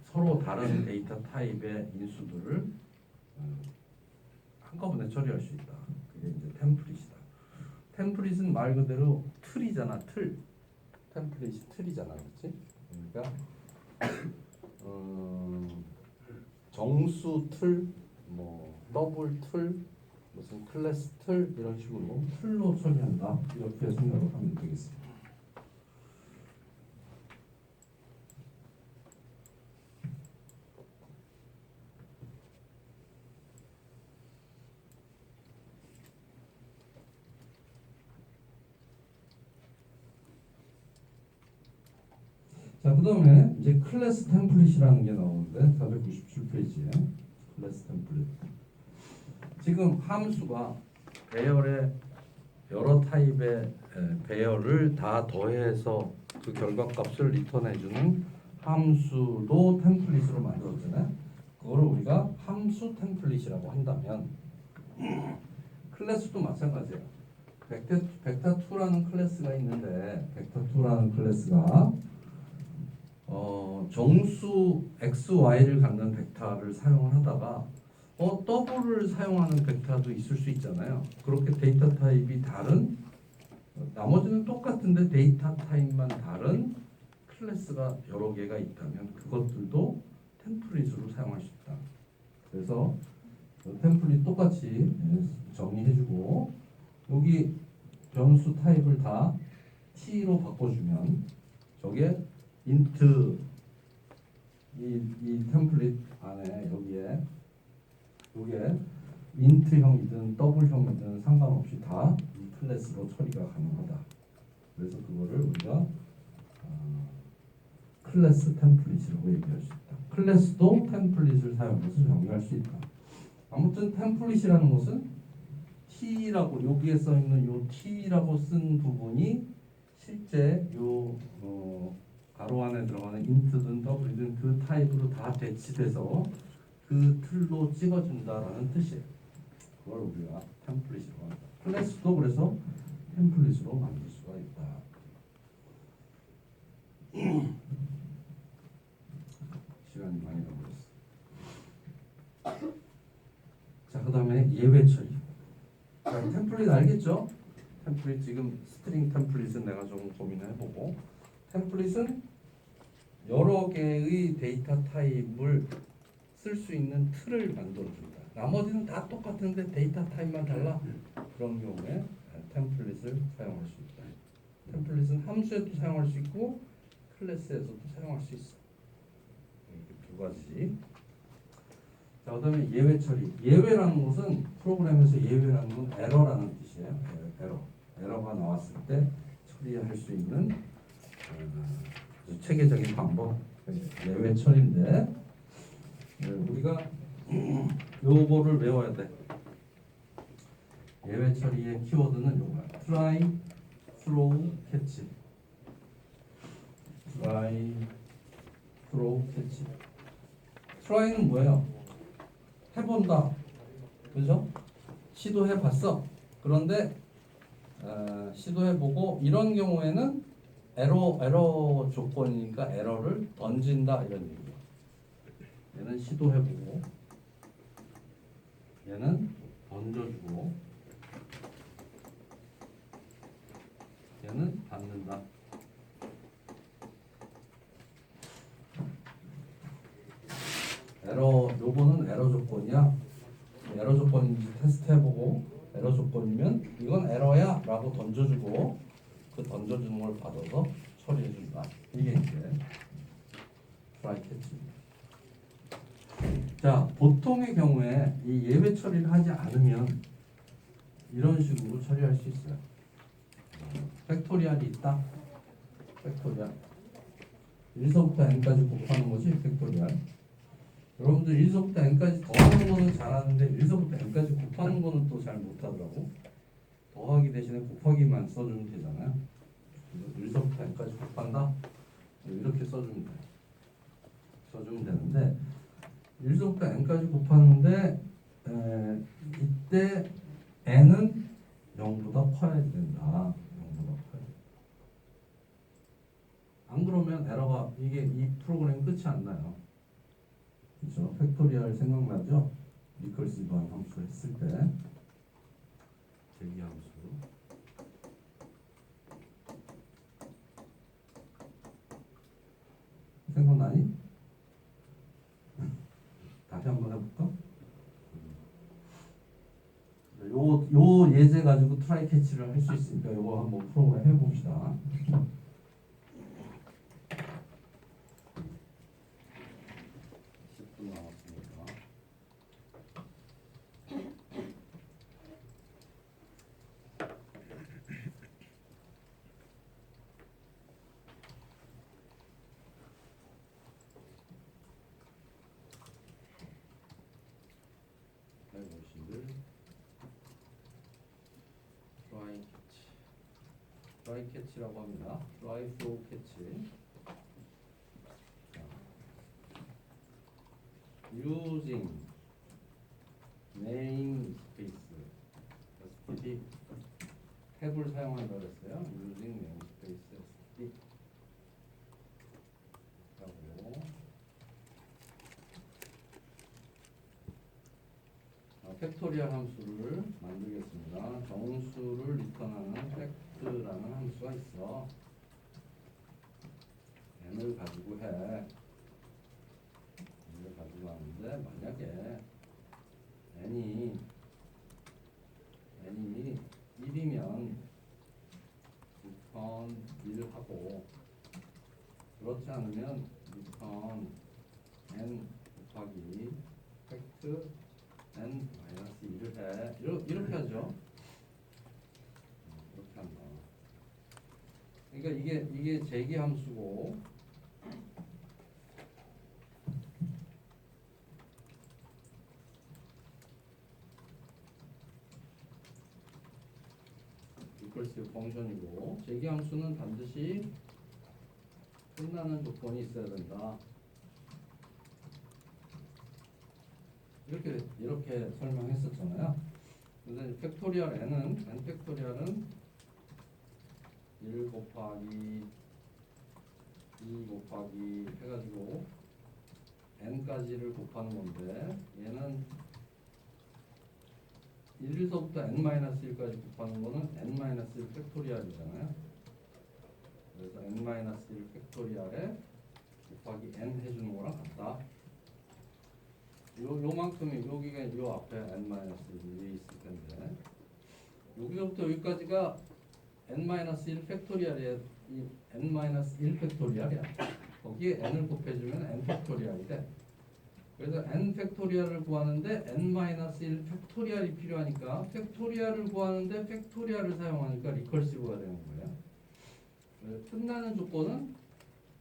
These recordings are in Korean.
서로 다른 데이터 타입의 인수들을 한꺼번에 처리할 수 있다. 그게 이제 템플릿이다. 템플릿은 말 그대로 틀이잖아, 틀. 템플릿이 틀이잖아, 그렇지? 그러니까 정수 틀, 뭐 더블 틀, 무슨 클래스 틀 이런 식으로 틀로 처리한다. 이렇게 생각을 하면 되겠습니다. 자, 그 다음에 이제 클래스 템플릿이라는 게 나오는데 497페이지에 클래스 템플릿. 지금 함수가 배열의 여러 타입의 배열을 다 더해서 그 결과값을 리턴해주는 함수도 템플릿으로 만들었잖아요. 그거를 우리가 함수 템플릿이라고 한다면 클래스도 마찬가지예요. 벡터2라는 클래스가 있는데 벡터2라는 클래스가 정수 x, y를 갖는 벡터를 사용을 하다가 더블을 사용하는 벡터도 있을 수 있잖아요. 그렇게 데이터 타입이 다른 나머지는 똑같은데 데이터 타입만 다른 클래스가 여러 개가 있다면 그것들도 템플릿으로 사용할 수 있다. 그래서 템플릿 똑같이 정리해주고 여기 변수 타입을 다 t로 바꿔주면 저게 인트 이 템플릿 안에 여기에 인트형이든 더블형이든 상관없이 다 이 클래스로 처리가 가능하다. 그래서 그거를 우리가 클래스 템플릿이라고 얘기할 수 있다. 클래스도 템플릿을 사용해서 정의할 수 있다. 아무튼 템플릿이라는 것은 t라고 여기에 써 있는 요 t라고 쓴 부분이 실제 요 가로 안에 들어가는 인트든 더블이든 그 타입으로 다 배치돼서 그 틀로 찍어준다라는 뜻이에요. 그걸 우리가 템플릿이라고 한다. 클래스도 그래서 템플릿으로 만들 수가 있다. 시간이 많이 가버렸어. 자, 그 다음에 예외 처리. 자, 템플릿 알겠죠? 템플릿 지금 스트링 템플릿은 내가 좀 고민을 해보고 템플릿은 여러 개의 데이터 타입을 쓸 수 있는 틀을 만들어준다. 나머지는 다 똑같은데 데이터 타입만 달라. 그런 경우에 템플릿을 사용할 수 있다. 템플릿은 함수에도 사용할 수 있고 클래스에서도 사용할 수 있어. 이렇게 두 가지. 자, 그다음에 예외 처리. 예외라는 것은 프로그램에서 예외라는 건 에러라는 뜻이에요. 에러가 나왔을 때 처리할 수 있는 체계적인 방법. 예외 처리인데 우리가 요거를 외워야 돼. 예외 처리의 키워드는 요거야. try, throw, catch. try, throw, catch. try는 뭐예요? 해본다. 그죠? 시도해봤어. 그런데 시도해보고 이런 경우에는 에러 조건이니까 에러를 던진다 이런 얘기예요. 얘는 시도해보고 얘는 던져주고 얘는 받는다. 요거는 에러 조건이야. 에러 조건인지 테스트해보고 에러 조건이면 이건 에러야 라고 던져주고 그 던져주는 걸 받아서 처리해준다. 이게 이제 try catch입니다. 자, 보통의 경우에 이 예외 처리를 하지 않으면 이런 식으로 처리할 수 있어요. 팩토리얼이 있다. 팩토리얼 1서부터 n까지 곱하는 것이 팩토리얼. 여러분들 1서부터 n까지 더하는 거는 잘하는데 1서부터 n까지 곱하는 거는 또 잘 못하더라고. 더하기 대신에 곱하기만 써주면 되잖아요. 1서부터 n까지 곱한다? 이렇게 써주면 되는데 1서부터 n까지 곱하는데 이때 n은 0보다 커야 된다. 0보다 커야 된다. 안 그러면 에러가 이게 이 프로그램 끝이 안 나요. 그렇죠? 팩토리얼 생각나죠? 리커시브한 함수 했을 때 제기 함수 생각나니? 다시 한번 해볼까? 요 예제 가지고 트라이 캐치를 할 수 있으니까 요거 한번 프로그램 해봅시다. 10분 남았으니까. 해보시들 트라이 캐치라고 합니다. 트라이 프로 캐치. using namespace std 탭을 사용한다고 했어요. using namespace std 하고 팩토리얼 함수를 만들겠습니다. 정수를 리턴하는 팩트라는 함수가 있어. n을 가지고 해. n을 가지고 하는데 만약에 n이 1이면 return 1하고 그렇지 않으면 return n 곱하기 팩트 n 마이너스 2를 해. 이렇게 하죠. 이렇게 한다. 그러니까 이게 제기 함수고 리커시브 펑션이고 제기 함수는 반드시 끝나는 조건이 있어야 된다. 이렇게 설명했었잖아요. 근데 팩토리얼 n 팩토리얼은 1 곱하기 2 곱하기 해가지고 n까지를 곱하는 건데 얘는 1에서부터 n-1까지 곱하는 거는 n-1 팩토리얼이잖아요. 그래서 n-1 팩토리얼에 곱하기 n 해주는 거랑 같다. 요만큼이 여기가 요 앞에 n-1이 있을 텐데 여기서부터 여기까지가 n-1 팩토리얼이야. 이 n-1 팩토리얼이야. 거기에 n을 곱해주면 n 팩토리얼이 돼. 그래서 n 팩토리얼을 구하는데 n-1 팩토리얼이 필요하니까 팩토리얼을 구하는데 팩토리얼을 사용하니까 리커시브가 되는 거예요. 끝나는 조건은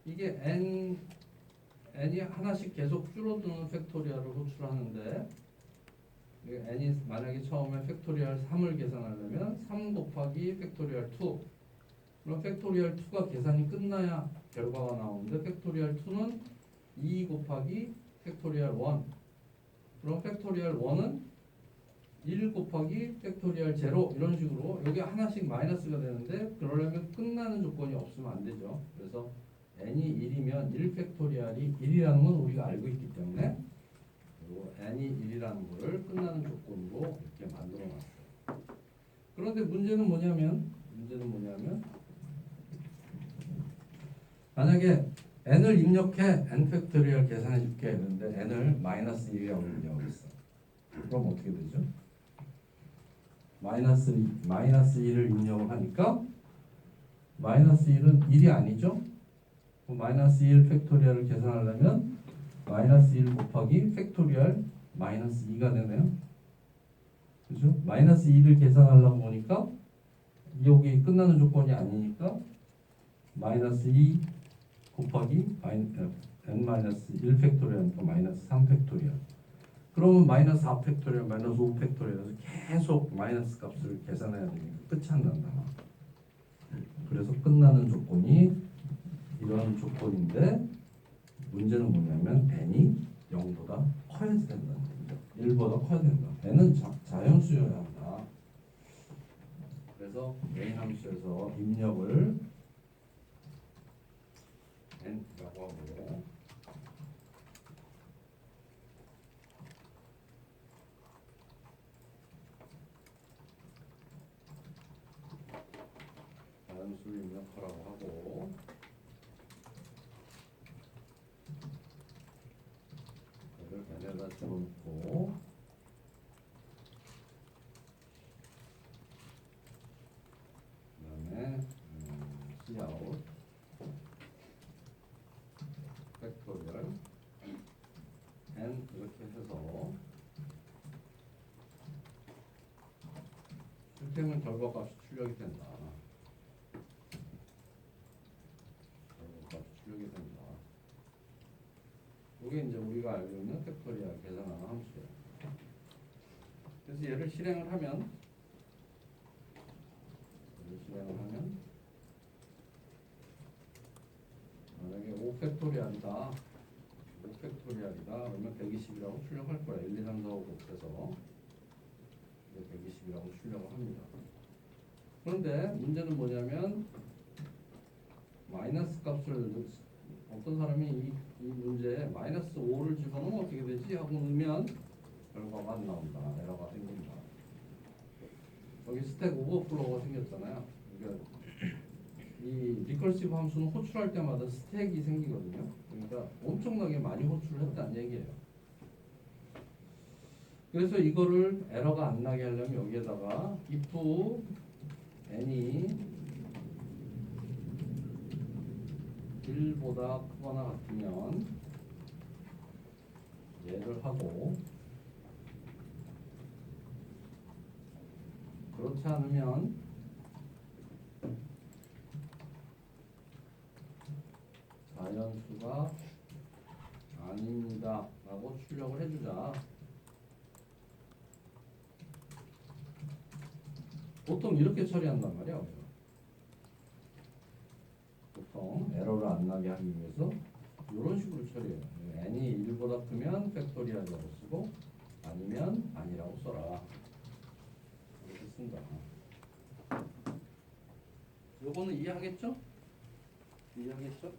이게 n이 하나씩 계속 줄어드는 팩토리얼을 호출하는데 n이 만약에 처음에 팩토리얼 3을 계산하려면 3 곱하기 팩토리얼 2 그럼 팩토리얼 2가 계산이 끝나야 결과가 나오는데 팩토리얼 2는 2 곱하기 팩토리얼 1 그럼 팩토리얼 1은 1 곱하기 팩토리얼 0 이런 식으로 여기 하나씩 마이너스가 되는데 그러려면 끝나는 조건이 없으면 안 되죠. 그래서 n이 1이면 1 팩토리얼이 1이라는 건 우리가 알고 있기 때문에 그리고 n이 1이라는 거를 끝나는 조건으로 이렇게 만들어 놨어요. 그런데 문제는 뭐냐면 만약에 n을 입력해 n 팩토리얼 계산해 줄게 했는데 n을 마이너스 1이라고 입력했어. 그럼 어떻게 되죠? 마이너스 1을 입력을 하니까 마이너스 1은 1이 아니죠? 마이너스 1 팩토리얼을 계산하려면 마이너스 1 곱하기 팩토리얼 마이너스 2가 되네요. 그죠? 마이너스 2를 계산하려고 보니까 여기 끝나는 조건이 아니니까 마이너스 2 곱하기 n-1 팩토리얼이니까 마이너스 3 팩토리얼. 그러면 마이너스 4 팩토리얼, 마이너스 5 팩토리얼에서 계속 마이너스 값을 계산해야 되니까 끝이 안 난다. 그래서 끝나는 조건이 이런 조건인데 문제는 뭐냐면 n이 0보다 커야지 된다는 거죠. 1보다 커야 된다. n은 자연수여야 한다. 그래서 main 함수에서 입력을 n이라고 하고 자연수 입력하라고 하고 얘를 n에다 집어넣고 그다음에 cout 팩토리얼 n 이렇게 해서 실행은 결과값이 출력이 된다. 결과값이 출력이 된다. 이게 이제 우리가 알고 있는 팩토리얼 계산하는 함수예요. 그래서 얘를 실행을 하면 만약에 5팩토리얼이다. 5팩토리얼이다. 그러면 120이라고 출력할 거야. 1, 2, 3, 4, 5, 6에서 120이라고 출력을 합니다. 그런데 문제는 뭐냐면 마이너스 값을 어떤 사람이 이 문제에 마이너스 5를 집어넣으면 어떻게 되지? 하고 넣으면 결과가 안 나온다. 에러가 생긴다. 여기 스택 오버플로우가 생겼잖아요. 그러니까 이 리커시브 함수는 호출할 때마다 스택이 생기거든요. 그러니까 엄청나게 많이 호출을 했다는 얘기예요. 그래서 이거를 에러가 안 나게 하려면 여기에다가 if n이 1보다 크거나 같으면 얘를 하고 그렇지 않으면 자연수가 아닙니다 라고 출력을 해주자. 보통 이렇게 처리한단 말이야. 보통 에러를 안 나게 하기 위해서 이런 식으로 처리해요. n이 1보다 크면 팩토리얼이라고 쓰고 아니면 아니라고 써라. 이렇게 쓴다. 요거는 이해하겠죠? 이해하겠죠?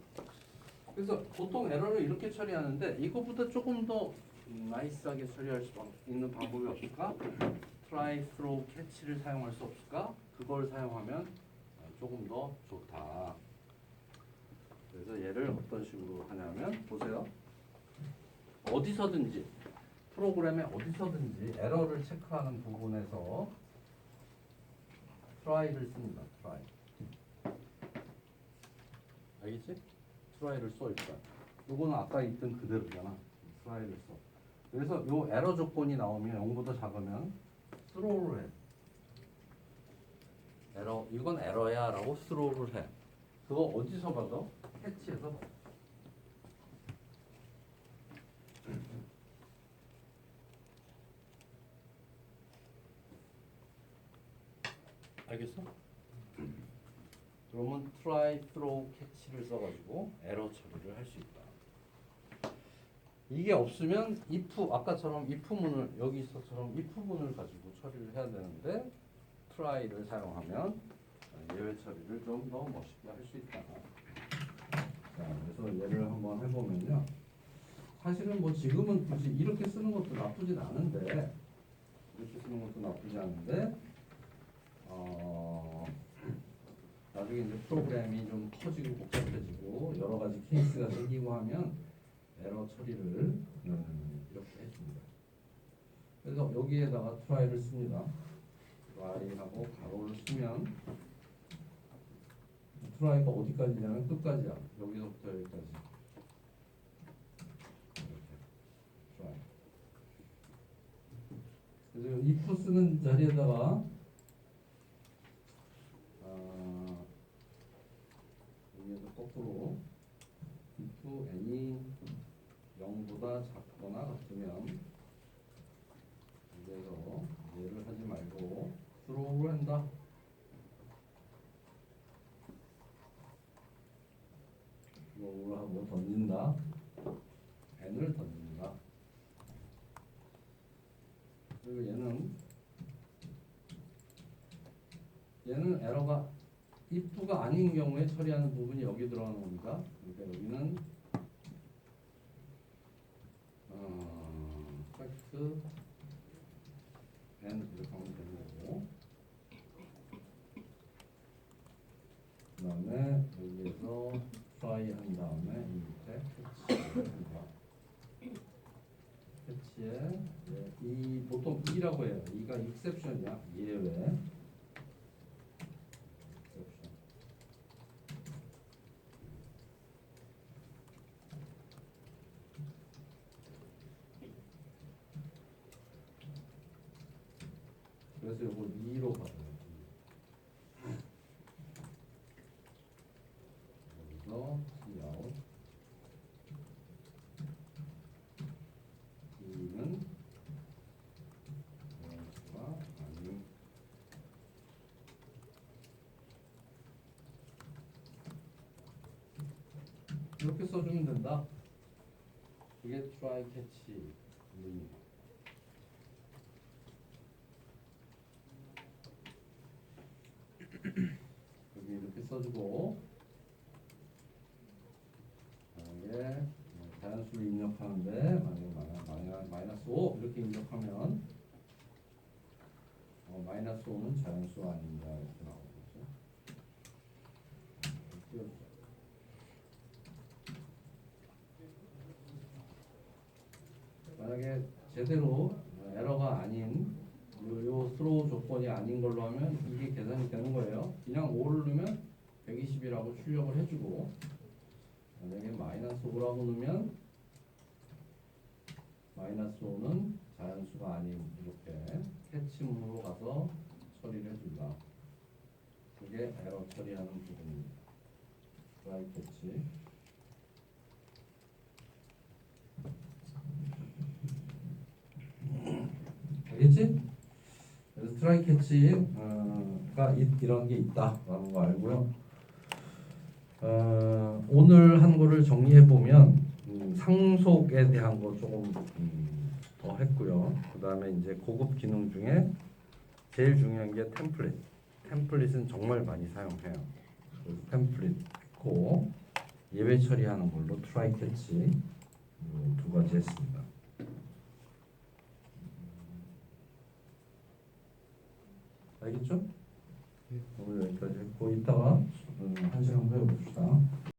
그래서 보통 에러를 이렇게 처리하는데 이거보다 조금 더 나이스하게 처리할 수 있는 방법이 없을까? try, throw, catch를 사용할 수 없을까? 그걸 사용하면 조금 더 좋다. 그래서 얘를 어떤 식으로 하냐면 보세요. 어디서든지 프로그램에 어디서든지 에러를 체크하는 부분에서 try를 씁니다. try. 알겠지? try를 써 일단. 요거는 아까 있던 그대로잖아. try를 써. 그래서 요 에러 조건이 나오면 0보다 작으면 throw를 해. 에러 이건 에러야라고 throw를 해. 그거 어디서 받아? 캐치에서 받아. 알겠어? 그러면 try, throw, catch를 써가지고 에러 처리를 할 수 있다. 이게 없으면 if 아까처럼 if문을 여기서처럼 if문을 가지고 처리를 해야 되는데 try를 사용하면 예외 처리를 좀 더 멋있게 할 수 있다. 자, 그래서 예를 한번 해보면요. 사실은 뭐 지금은 굳이 이렇게 쓰는 것도 나쁘진 않은데 이렇게 쓰는 것도 나쁘지 않은데 나중에 이제 프로그램이 좀 커지고 복잡해지고 여러 가지 케이스가 생기고 하면 에러 처리를 이렇게 해줍니다. 그래서 여기에다가 try를 씁니다. try하고 가로를 쓰면 try가 어디까지냐면 끝까지야. 여기서부터 여기까지. 이렇게 try. 그래서 if 쓰는 자리에다가 여기에서 거꾸로 if n이 0보다 작거나 같으면 여기에서 얘를 하지 말고 throw를 한다. throw를 하고 던진다. n을 던진다. 그리고 얘는 에러가 if가 아닌 경우에 처리하는 부분이 여기 들어가는 겁니다. 그러니까 여기는 팩트 앤 이렇게 하면 되는 거고, 그 다음에 여기에서 try 한 다음에 이 밑에 캐치한다. 캐치에 이 보통 E라고 해요. E가 exception이야. 예외. exception. 그래서 이걸 E로 받아요. 여기서 C out. E는 자연수가 아닌. 이렇게 써주면 된다. 이게 try catch. 여기 이렇게 써주고, 만약에 자연수를 입력하는데 만약에 마이너스 5 이렇게 입력하면 마이너스 5는 자연수가 아닙니다 이렇게 나오겠죠. 띄워주자. 만약에 제대로 에러가 아닌 요 스로우 조건이 아닌 걸로 하면 이게 계산이 되는 거예요. 그냥 5를 넣으면 120이라고 출력을 해주고, 만약에 마이너스 5라고 넣으면 마이너스 5는 자연수가 아닌 이렇게 캐치문으로 가서 처리를 해준다. 그게 에러 처리하는 부분입니다. try 캐치. 알겠지? 그래서 try 캐치가 이런 게 있다라는 거 알고요. 오늘 한 거를 정리해 보면 상속에 대한 거 조금 더 했고요. 그 다음에 이제 고급 기능 중에 제일 중요한 게 템플릿. 템플릿은 정말 많이 사용해요. 그래서 템플릿 했고, 예외 처리하는 걸로 try 캐치 두 가지 했습니다.